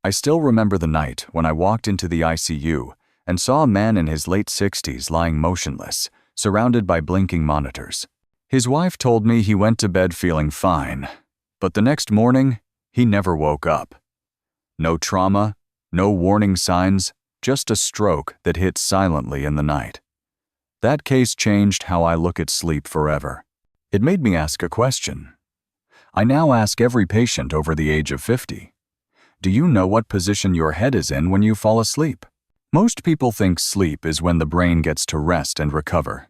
I still remember the night when I walked into the ICU and saw a man in his late 60s lying motionless, surrounded by blinking monitors. His wife told me he went to bed feeling fine, but the next morning, he never woke up. No trauma, no warning signs, just a stroke that hit silently in the night. That case changed how I look at sleep forever. It made me ask a question. I now ask every patient over the age of 50. Do you know what position your head is in when you fall asleep? Most people think sleep is when the brain gets to rest and recover.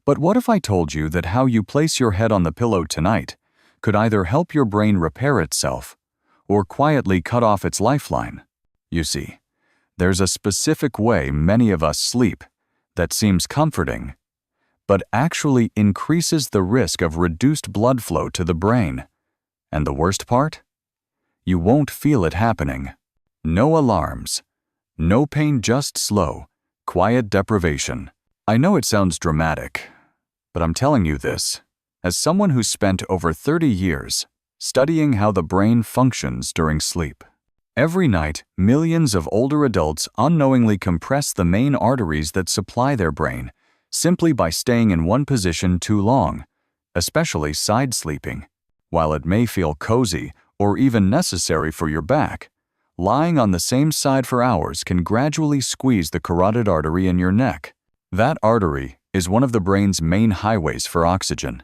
But what if I told you that how you place your head on the pillow tonight could either help your brain repair itself or quietly cut off its lifeline? You see, there's a specific way many of us sleep that seems comforting, but actually increases the risk of reduced blood flow to the brain. And the worst part? You won't feel it happening. No alarms. No pain, just slow, quiet deprivation. I know it sounds dramatic, but I'm telling you this as someone who spent over 30 years studying how the brain functions during sleep. Every night, millions of older adults unknowingly compress the main arteries that supply their brain simply by staying in one position too long, especially side sleeping. While it may feel cozy or even necessary for your back, lying on the same side for hours can gradually squeeze the carotid artery in your neck. That artery is one of the brain's main highways for oxygen.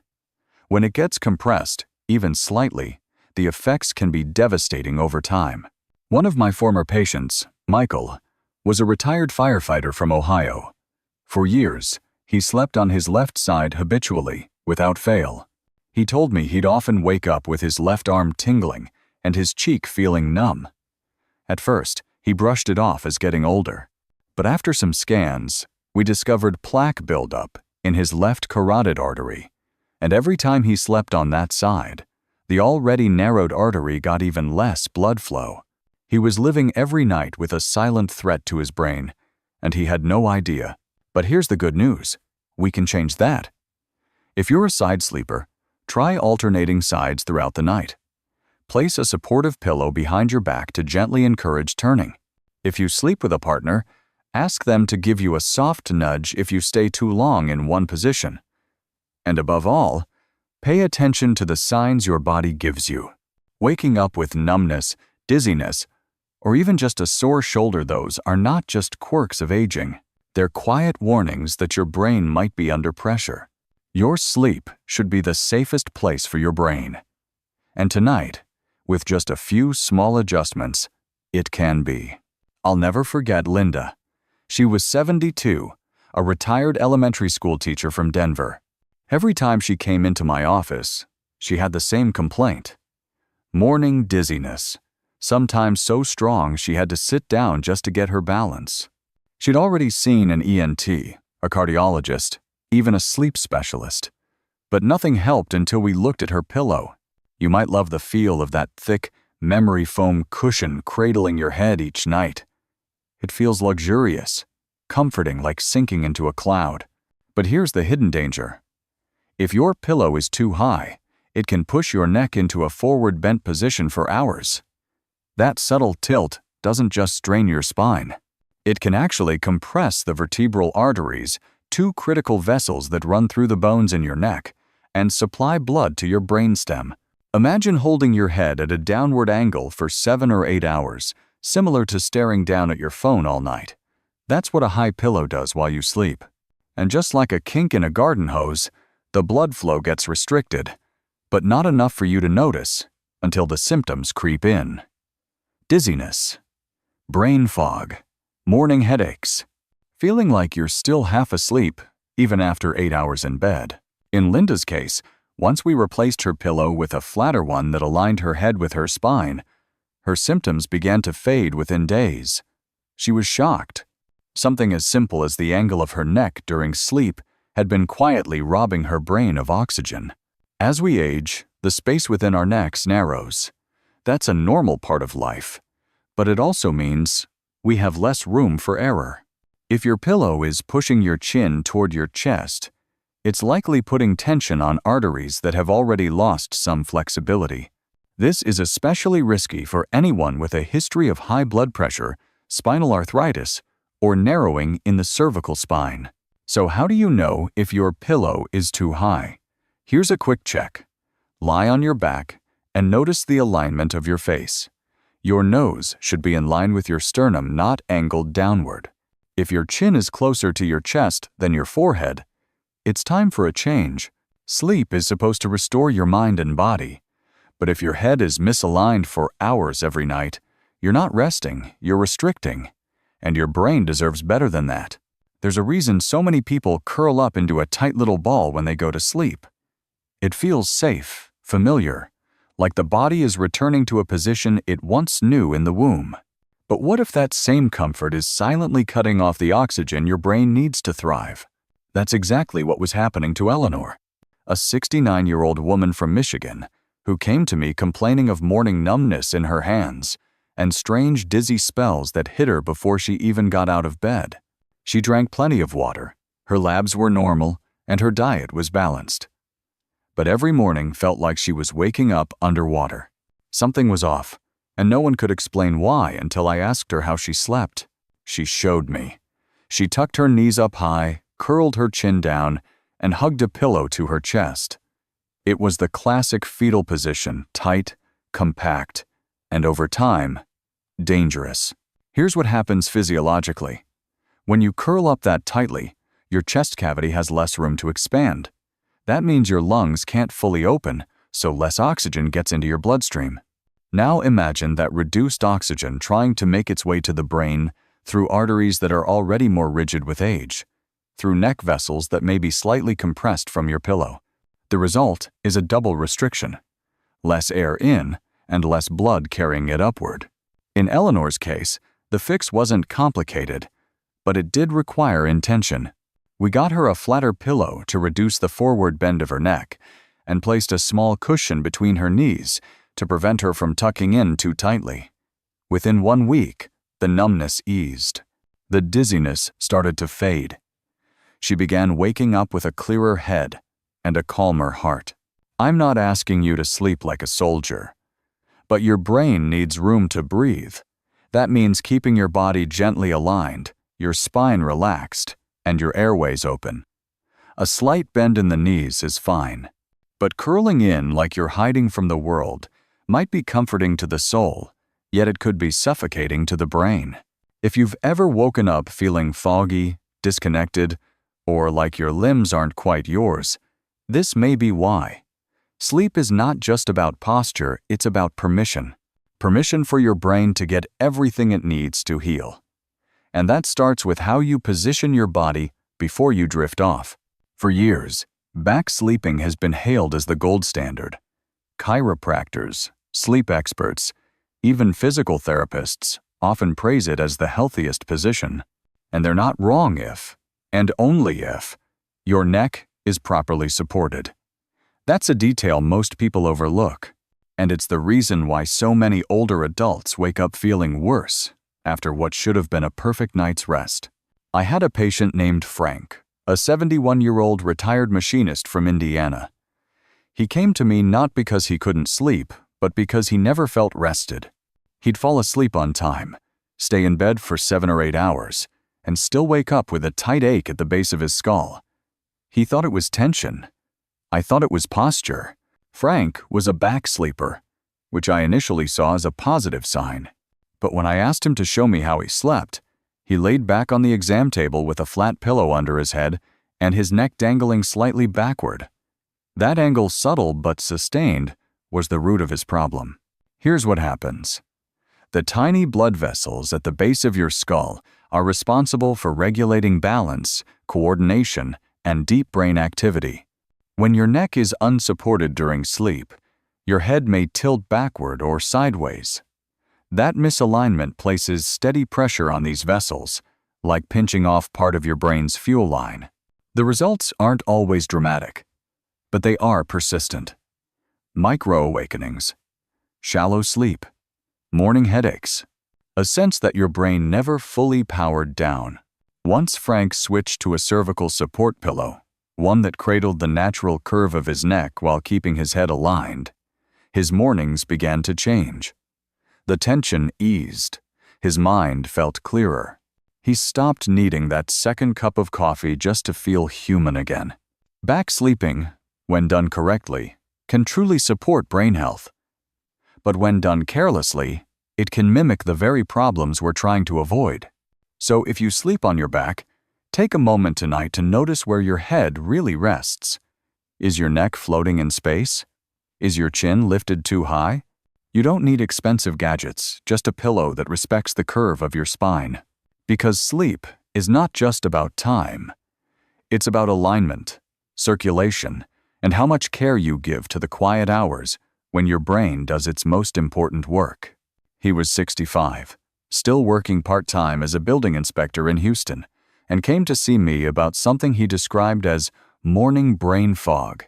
When it gets compressed, even slightly, the effects can be devastating over time. One of my former patients, Michael, was a retired firefighter from Ohio. For years, he slept on his left side habitually, without fail. He told me he'd often wake up with his left arm tingling and his cheek feeling numb. At first, he brushed it off as getting older. But after some scans, we discovered plaque buildup in his left carotid artery. And every time he slept on that side, the already narrowed artery got even less blood flow. He was living every night with a silent threat to his brain, and he had no idea. But here's the good news. We can change that. If you're a side sleeper, try alternating sides throughout the night. Place a supportive pillow behind your back to gently encourage turning. If you sleep with a partner, ask them to give you a soft nudge if you stay too long in one position. And above all, pay attention to the signs your body gives you. Waking up with numbness, dizziness, or even just a sore shoulder, those are not just quirks of aging. They're quiet warnings that your brain might be under pressure. Your sleep should be the safest place for your brain. And tonight, with just a few small adjustments, it can be. I'll never forget Linda. She was 72, a retired elementary school teacher from Denver. Every time she came into my office, she had the same complaint. Morning dizziness, sometimes so strong she had to sit down just to get her balance. She'd already seen an ENT, a cardiologist, even a sleep specialist. But nothing helped until we looked at her pillow. You might love the feel of that thick, memory foam cushion cradling your head each night. It feels luxurious, comforting, like sinking into a cloud. But here's the hidden danger. If your pillow is too high, it can push your neck into a forward bent position for hours. That subtle tilt doesn't just strain your spine. It can actually compress the vertebral arteries, two critical vessels that run through the bones in your neck, and supply blood to your brainstem. Imagine holding your head at a downward angle for 7 or 8 hours, similar to staring down at your phone all night. That's what a high pillow does while you sleep. And just like a kink in a garden hose, the blood flow gets restricted, but not enough for you to notice until the symptoms creep in. Dizziness, brain fog, morning headaches, feeling like you're still half asleep even after 8 hours in bed. In Linda's case, once we replaced her pillow with a flatter one that aligned her head with her spine, her symptoms began to fade within days. She was shocked. Something as simple as the angle of her neck during sleep had been quietly robbing her brain of oxygen. As we age, the space within our necks narrows. That's a normal part of life, but it also means we have less room for error. If your pillow is pushing your chin toward your chest, it's likely putting tension on arteries that have already lost some flexibility. This is especially risky for anyone with a history of high blood pressure, spinal arthritis, or narrowing in the cervical spine. So how do you know if your pillow is too high? Here's a quick check. Lie on your back and notice the alignment of your face. Your nose should be in line with your sternum, not angled downward. If your chin is closer to your chest than your forehead, it's time for a change. Sleep is supposed to restore your mind and body. But if your head is misaligned for hours every night, you're not resting, you're restricting. And your brain deserves better than that. There's a reason so many people curl up into a tight little ball when they go to sleep. It feels safe, familiar, like the body is returning to a position it once knew in the womb. But what if that same comfort is silently cutting off the oxygen your brain needs to thrive? That's exactly what was happening to Eleanor, a 69-year-old woman from Michigan, who came to me complaining of morning numbness in her hands and strange dizzy spells that hit her before she even got out of bed. She drank plenty of water, her labs were normal, and her diet was balanced. But every morning felt like she was waking up underwater. Something was off, and no one could explain why until I asked her how she slept. She showed me. She tucked her knees up high, curled her chin down, and hugged a pillow to her chest. It was the classic fetal position, tight, compact, and over time, dangerous. Here's what happens physiologically. When you curl up that tightly, your chest cavity has less room to expand. That means your lungs can't fully open, so less oxygen gets into your bloodstream. Now imagine that reduced oxygen trying to make its way to the brain through arteries that are already more rigid with age, through neck vessels that may be slightly compressed from your pillow. The result is a double restriction. Less air in and less blood carrying it upward. In Eleanor's case, the fix wasn't complicated, but it did require intention. We got her a flatter pillow to reduce the forward bend of her neck and placed a small cushion between her knees to prevent her from tucking in too tightly. Within 1 week, the numbness eased. The dizziness started to fade. She began waking up with a clearer head and a calmer heart. I'm not asking you to sleep like a soldier, but your brain needs room to breathe. That means keeping your body gently aligned, your spine relaxed, and your airways open. A slight bend in the knees is fine, but curling in like you're hiding from the world might be comforting to the soul, yet it could be suffocating to the brain. If you've ever woken up feeling foggy, disconnected, or like your limbs aren't quite yours, this may be why. Sleep is not just about posture, it's about permission. Permission for your brain to get everything it needs to heal. And that starts with how you position your body before you drift off. For years, back sleeping has been hailed as the gold standard. Chiropractors, sleep experts, even physical therapists often praise it as the healthiest position. And they're not wrong if, and only if, your neck is properly supported. That's a detail most people overlook, and it's the reason why so many older adults wake up feeling worse after what should have been a perfect night's rest. I had a patient named Frank, a 71-year-old retired machinist from Indiana. He came to me not because he couldn't sleep, but because he never felt rested. He'd fall asleep on time, stay in bed for 7 or 8 hours, and still wake up with a tight ache at the base of his skull. He thought it was tension. I thought it was posture. Frank was a back sleeper, which I initially saw as a positive sign. But when I asked him to show me how he slept, he laid back on the exam table with a flat pillow under his head and his neck dangling slightly backward. That angle, subtle but sustained, was the root of his problem. Here's what happens. The tiny blood vessels at the base of your skull are responsible for regulating balance, coordination, and deep brain activity. When your neck is unsupported during sleep, your head may tilt backward or sideways. That misalignment places steady pressure on these vessels, like pinching off part of your brain's fuel line. The results aren't always dramatic, but they are persistent. Micro-awakenings, shallow sleep, morning headaches, a sense that your brain never fully powered down. Once Frank switched to a cervical support pillow, one that cradled the natural curve of his neck while keeping his head aligned, His mornings began to change. The tension eased. His mind felt clearer. He stopped needing that second cup of coffee just to feel human again. Back sleeping, when done correctly, can truly support brain health. But when done carelessly, it can mimic the very problems we're trying to avoid. So if you sleep on your back, take a moment tonight to notice where your head really rests. Is your neck floating in space? Is your chin lifted too high? You don't need expensive gadgets, just a pillow that respects the curve of your spine. Because sleep is not just about time. It's about alignment, circulation, and how much care you give to the quiet hours when your brain does its most important work. He was 65, still working part-time as a building inspector in Houston, and came to see me about something he described as morning brain fog.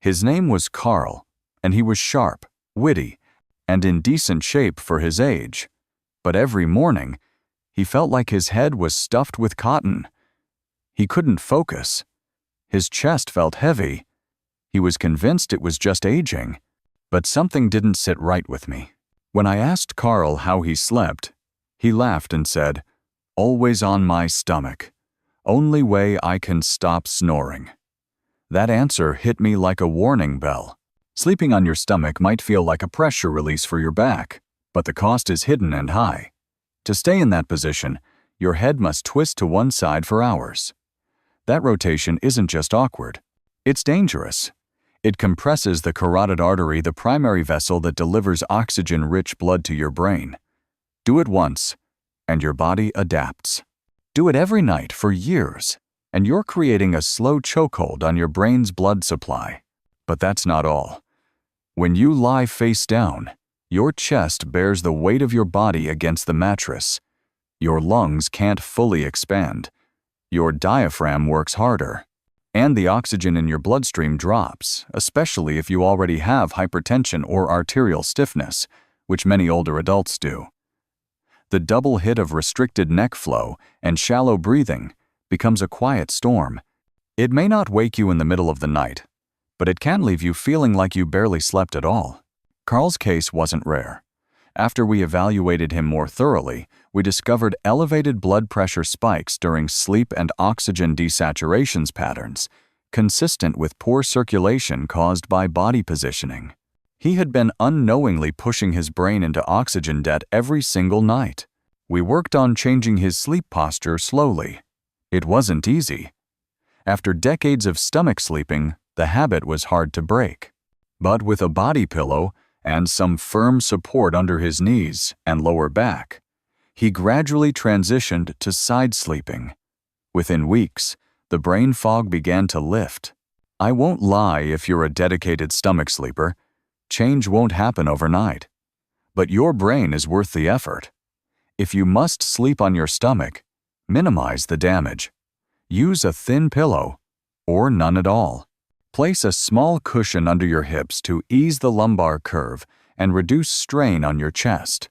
His name was Carl, and he was sharp, witty, and in decent shape for his age. But every morning, he felt like his head was stuffed with cotton. He couldn't focus. His chest felt heavy. He was convinced it was just aging. But something didn't sit right with me. When I asked Carl how he slept, he laughed and said, "Always on my stomach. Only way I can stop snoring." That answer hit me like a warning bell. Sleeping on your stomach might feel like a pressure release for your back, but the cost is hidden and high. To stay in that position, your head must twist to one side for hours. That rotation isn't just awkward, it's dangerous. It compresses the carotid artery, the primary vessel that delivers oxygen-rich blood to your brain. Do it once, and your body adapts. Do it every night for years, and you're creating a slow chokehold on your brain's blood supply. But that's not all. When you lie face down, your chest bears the weight of your body against the mattress. Your lungs can't fully expand. Your diaphragm works harder. And the oxygen in your bloodstream drops, especially if you already have hypertension or arterial stiffness, which many older adults do. The double hit of restricted neck flow and shallow breathing becomes a quiet storm. It may not wake you in the middle of the night, but it can leave you feeling like you barely slept at all. Carl's case wasn't rare. After we evaluated him more thoroughly, we discovered elevated blood pressure spikes during sleep and oxygen desaturations patterns, consistent with poor circulation caused by body positioning. He had been unknowingly pushing his brain into oxygen debt every single night. We worked on changing his sleep posture slowly. It wasn't easy. After decades of stomach sleeping, the habit was hard to break. But with a body pillow and some firm support under his knees and lower back, he gradually transitioned to side sleeping. Within weeks, the brain fog began to lift. I won't lie, if you're a dedicated stomach sleeper, change won't happen overnight. But your brain is worth the effort. If you must sleep on your stomach, minimize the damage. Use a thin pillow, or none at all. Place a small cushion under your hips to ease the lumbar curve and reduce strain on your chest.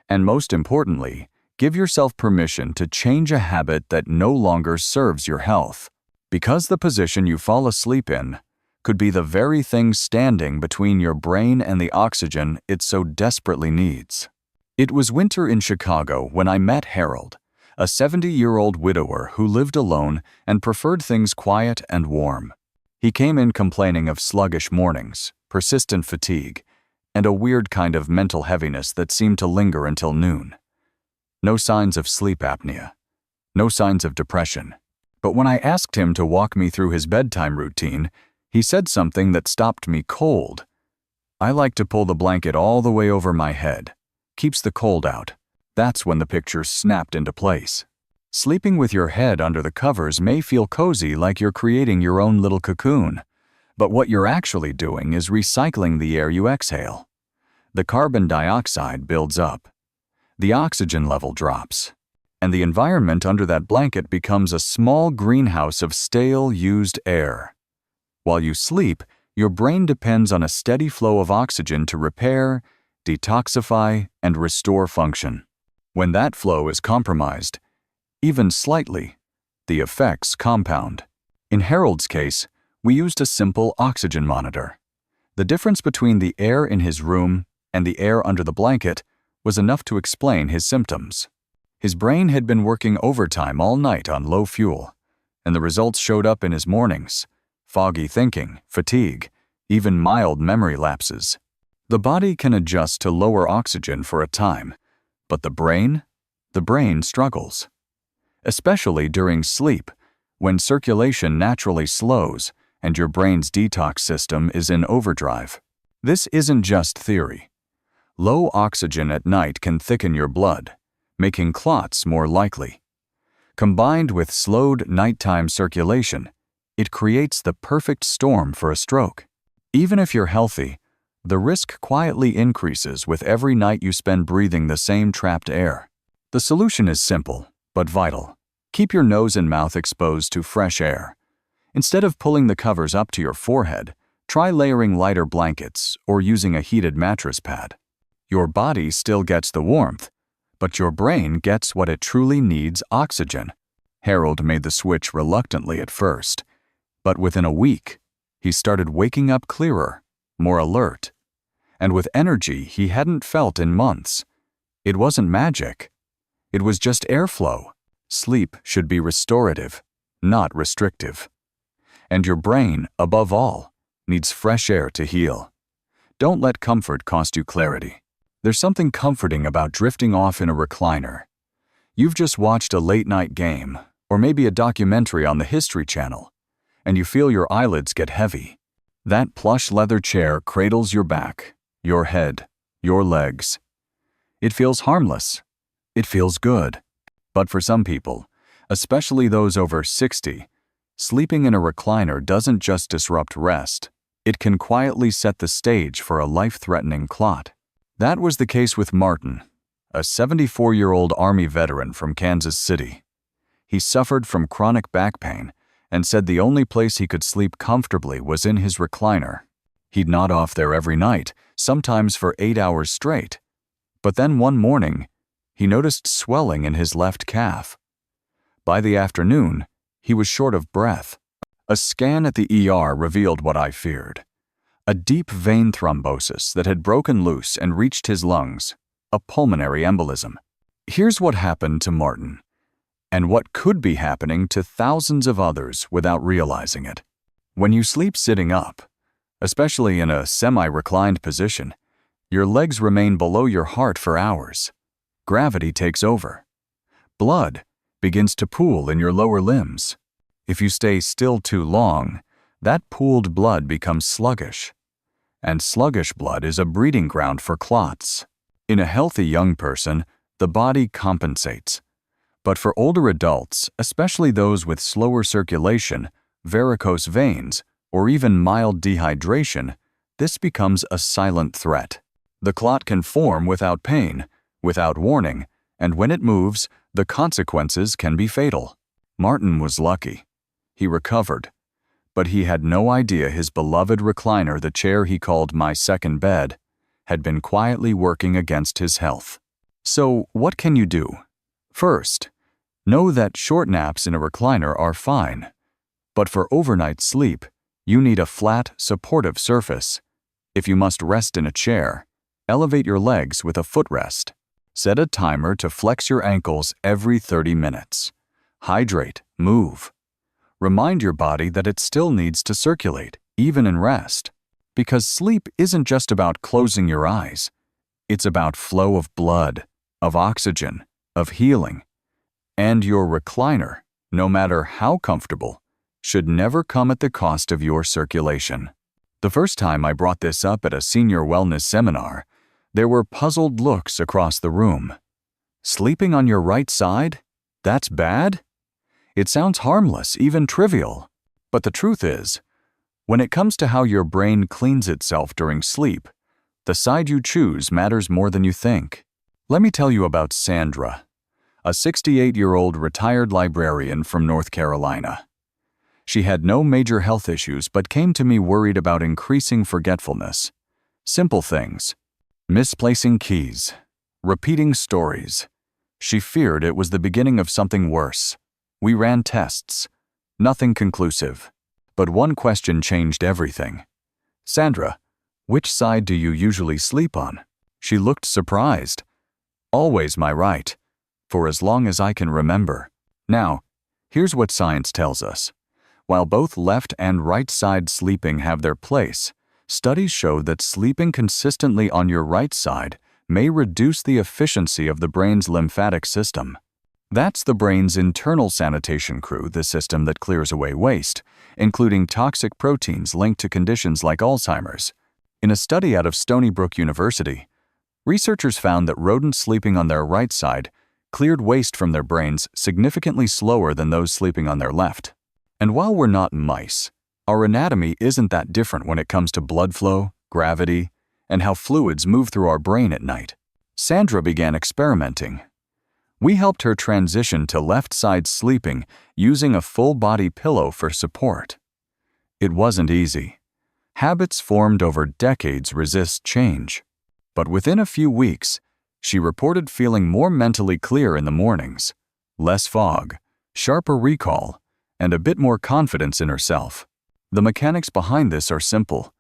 And most importantly, give yourself permission to change a habit that no longer serves your health. Because the position you fall asleep in could be the very thing standing between your brain and the oxygen it so desperately needs. It was winter in Chicago when I met Harold, a 70-year-old widower who lived alone and preferred things quiet and warm. He came in complaining of sluggish mornings, persistent fatigue, and a weird kind of mental heaviness that seemed to linger until noon. No signs of sleep apnea, no signs of depression. But when I asked him to walk me through his bedtime routine, he said something that stopped me cold. "I like to pull the blanket all the way over my head. Keeps the cold out." That's when the picture snapped into place. Sleeping with your head under the covers may feel cozy, like you're creating your own little cocoon. But what you're actually doing is recycling the air you exhale. The carbon dioxide builds up. The oxygen level drops. And the environment under that blanket becomes a small greenhouse of stale, used air. While you sleep, your brain depends on a steady flow of oxygen to repair, detoxify, and restore function. When that flow is compromised, even slightly, the effects compound. In Harold's case, we used a simple oxygen monitor. The difference between the air in his room and the air under the blanket was enough to explain his symptoms. His brain had been working overtime all night on low fuel, and the results showed up in his mornings: foggy thinking, fatigue, even mild memory lapses. The body can adjust to lower oxygen for a time, but the brain struggles. Especially during sleep, when circulation naturally slows and your brain's detox system is in overdrive. This isn't just theory. Low oxygen at night can thicken your blood, making clots more likely. Combined with slowed nighttime circulation, it creates the perfect storm for a stroke. Even if you're healthy, the risk quietly increases with every night you spend breathing the same trapped air. The solution is simple, but vital. Keep your nose and mouth exposed to fresh air. Instead of pulling the covers up to your forehead, try layering lighter blankets or using a heated mattress pad. Your body still gets the warmth, but your brain gets what it truly needs: oxygen. Harold made the switch reluctantly at first, but within a week, he started waking up clearer, more alert, and with energy he hadn't felt in months. It wasn't magic. It was just airflow. Sleep should be restorative, not restrictive. And your brain, above all, needs fresh air to heal. Don't let comfort cost you clarity. There's something comforting about drifting off in a recliner. You've just watched a late-night game, or maybe a documentary on the History Channel, and you feel your eyelids get heavy. That plush leather chair cradles your back, your head, your legs. It feels harmless. It feels good. But for some people, especially those over 60, sleeping in a recliner doesn't just disrupt rest. It can quietly set the stage for a life-threatening clot. That was the case with Martin, a 74-year-old Army veteran from Kansas City. He suffered from chronic back pain and said the only place he could sleep comfortably was in his recliner. He'd nod off there every night, sometimes for 8 hours straight. But then one morning, he noticed swelling in his left calf. By the afternoon, he was short of breath. A scan at the ER revealed what I feared: a deep vein thrombosis that had broken loose and reached his lungs, a pulmonary embolism. Here's what happened to Martin, and what could be happening to thousands of others without realizing it. When you sleep sitting up, especially in a semi-reclined position, your legs remain below your heart for hours. Gravity takes over. Blood begins to pool in your lower limbs. If you stay still too long, that pooled blood becomes sluggish. And sluggish blood is a breeding ground for clots. In a healthy young person, the body compensates. But for older adults, especially those with slower circulation, varicose veins, or even mild dehydration, this becomes a silent threat. The clot can form without pain, without warning, and when it moves, the consequences can be fatal. Martin was lucky. He recovered. But he had no idea his beloved recliner, the chair he called my second bed, had been quietly working against his health. So, what can you do? First, know that short naps in a recliner are fine. But for overnight sleep, you need a flat, supportive surface. If you must rest in a chair, elevate your legs with a footrest. Set a timer to flex your ankles every 30 minutes. Hydrate, move. Remind your body that it still needs to circulate, even in rest. Because sleep isn't just about closing your eyes. It's about flow of blood, of oxygen, of healing. And your recliner, no matter how comfortable, should never come at the cost of your circulation. The first time I brought this up at a senior wellness seminar, there were puzzled looks across the room. Sleeping on your right side? That's bad? It sounds harmless, even trivial. But the truth is, when it comes to how your brain cleans itself during sleep, the side you choose matters more than you think. Let me tell you about Sandra, a 68-year-old retired librarian from North Carolina. She had no major health issues but came to me worried about increasing forgetfulness. Simple things: misplacing keys, repeating stories. She feared it was the beginning of something worse. We ran tests. Nothing conclusive. But one question changed everything. "Sandra, "Which side do you usually sleep on?" She looked surprised. "Always my right, for as long as I can remember." Now, here's what science tells us. While both left and right side sleeping have their place, studies show that sleeping consistently on your right side may reduce the efficiency of the brain's lymphatic system. That's the brain's internal sanitation crew, the system that clears away waste, including toxic proteins linked to conditions like Alzheimer's. In a study out of Stony Brook University, researchers found that rodents sleeping on their right side cleared waste from their brains significantly slower than those sleeping on their left. And while we're not mice, our anatomy isn't that different when it comes to blood flow, gravity, and how fluids move through our brain at night. Sandra began experimenting. We helped her transition to left-side sleeping using a full-body pillow for support. It wasn't easy. Habits formed over decades resist change. But within a few weeks, she reported feeling more mentally clear in the mornings, less fog, sharper recall, and a bit more confidence in herself. The mechanics behind this are simple.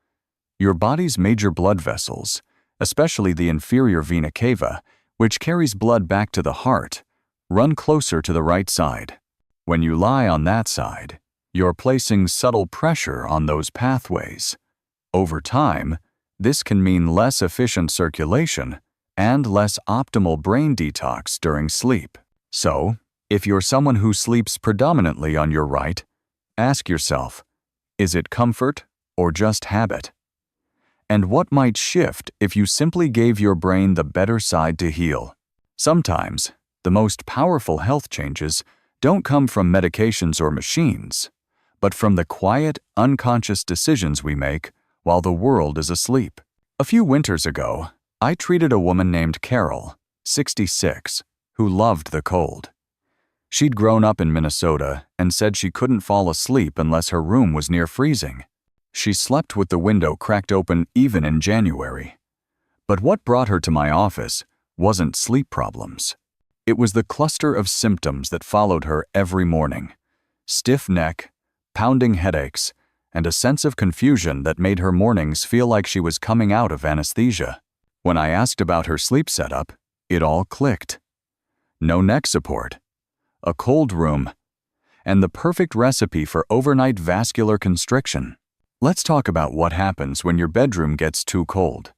Your body's major blood vessels, especially the inferior vena cava, which carries blood back to the heart, run closer to the right side. When you lie on that side, you're placing subtle pressure on those pathways. Over time, this can mean less efficient circulation and less optimal brain detox during sleep. So, if you're someone who sleeps predominantly on your right, ask yourself, is it comfort or just habit? And what might shift if you simply gave your brain the better side to heal? Sometimes, the most powerful health changes don't come from medications or machines, but from the quiet, unconscious decisions we make while the world is asleep. A few winters ago, I treated a woman named Carol, 66, who loved the cold. She'd grown up in Minnesota and said she couldn't fall asleep unless her room was near freezing. She slept with the window cracked open even in January. But what brought her to my office wasn't sleep problems. It was the cluster of symptoms that followed her every morning: stiff neck, pounding headaches, and a sense of confusion that made her mornings feel like she was coming out of anesthesia. When I asked about her sleep setup, it all clicked. No neck support, a cold room, and the perfect recipe for overnight vascular constriction. Let's talk about what happens when your bedroom gets too cold.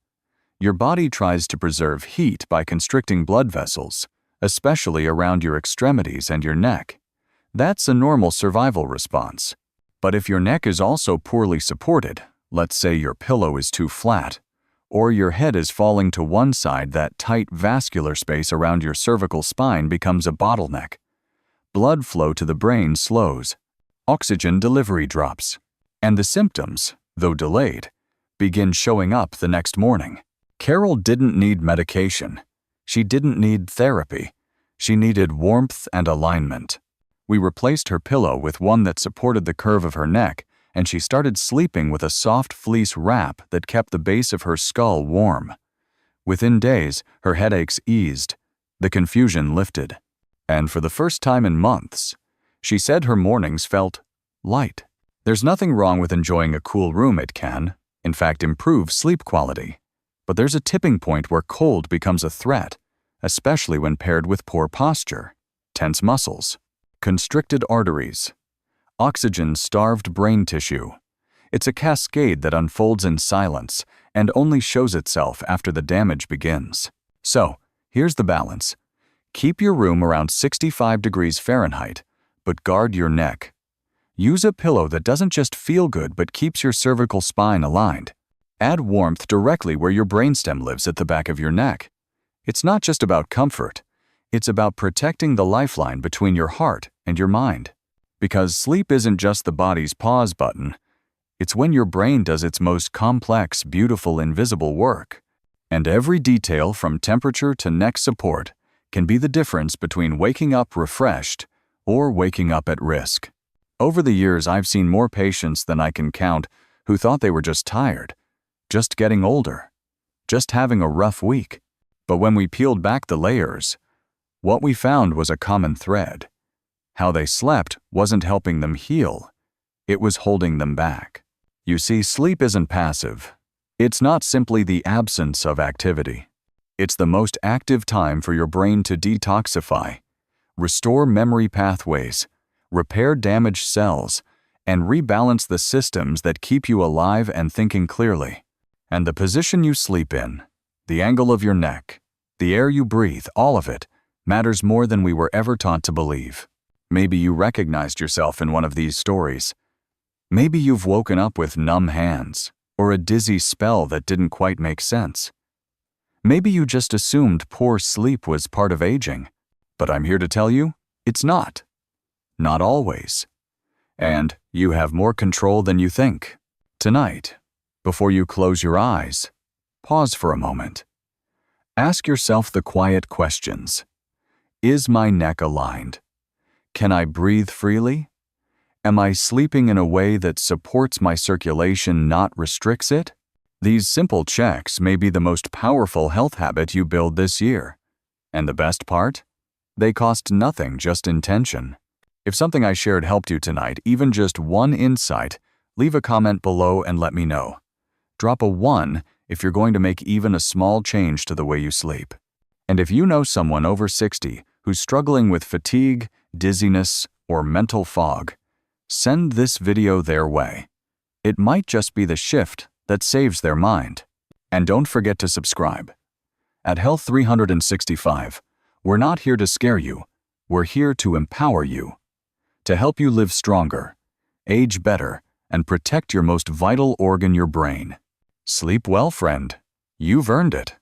Your body tries to preserve heat by constricting blood vessels, especially around your extremities and your neck. That's a normal survival response. But if your neck is also poorly supported, let's say your pillow is too flat, or your head is falling to one side, that tight vascular space around your cervical spine becomes a bottleneck. Blood flow to the brain slows, oxygen delivery drops, and the symptoms, though delayed, begin showing up the next morning. Carol didn't need medication. She didn't need therapy. She needed warmth and alignment. We replaced her pillow with one that supported the curve of her neck, and she started sleeping with a soft fleece wrap that kept the base of her skull warm. Within days, her headaches eased, the confusion lifted, and for the first time in months, she said her mornings felt light. There's nothing wrong with enjoying a cool room. It can, in fact, improve sleep quality. But there's a tipping point where cold becomes a threat, especially when paired with poor posture, tense muscles, constricted arteries, oxygen-starved brain tissue. It's a cascade that unfolds in silence and only shows itself after the damage begins. So, here's the balance. Keep your room around 65 degrees Fahrenheit, but guard your neck. Use a pillow that doesn't just feel good but keeps your cervical spine aligned. Add warmth directly where your brainstem lives, at the back of your neck. It's not just about comfort. It's about protecting the lifeline between your heart and your mind. Because sleep isn't just the body's pause button. It's when your brain does its most complex, beautiful, invisible work. And every detail from temperature to neck support can be the difference between waking up refreshed or waking up at risk. Over the years, I've seen more patients than I can count who thought they were just tired, just getting older, just having a rough week. But when we peeled back the layers, what we found was a common thread. How they slept wasn't helping them heal. It was holding them back. You see, sleep isn't passive. It's not simply the absence of activity. It's the most active time for your brain to detoxify, restore memory pathways, repair damaged cells, and rebalance the systems that keep you alive and thinking clearly. And the position you sleep in, the angle of your neck, the air you breathe, all of it matters more than we were ever taught to believe. Maybe you recognized yourself in one of these stories. Maybe you've woken up with numb hands or a dizzy spell that didn't quite make sense. Maybe you just assumed poor sleep was part of aging, but I'm here to tell you, it's not. Not always. And you have more control than you think. Tonight, before you close your eyes, pause for a moment. Ask yourself the quiet questions. Is my neck aligned? Can I breathe freely? Am I sleeping in a way that supports my circulation, not restricts it? These simple checks may be the most powerful health habit you build this year. And the best part? They cost nothing, just intention. If something I shared helped you tonight, even just one insight, leave a comment below and let me know. Drop a 1 if you're going to make even a small change to the way you sleep. And if you know someone over 60 who's struggling with fatigue, dizziness, or mental fog, send this video their way. It might just be the shift that saves their mind. And don't forget to subscribe. At Health 365, we're not here to scare you. We're here to empower you. To help you live stronger, age better, and protect your most vital organ, your brain. Sleep well, friend. You've earned it.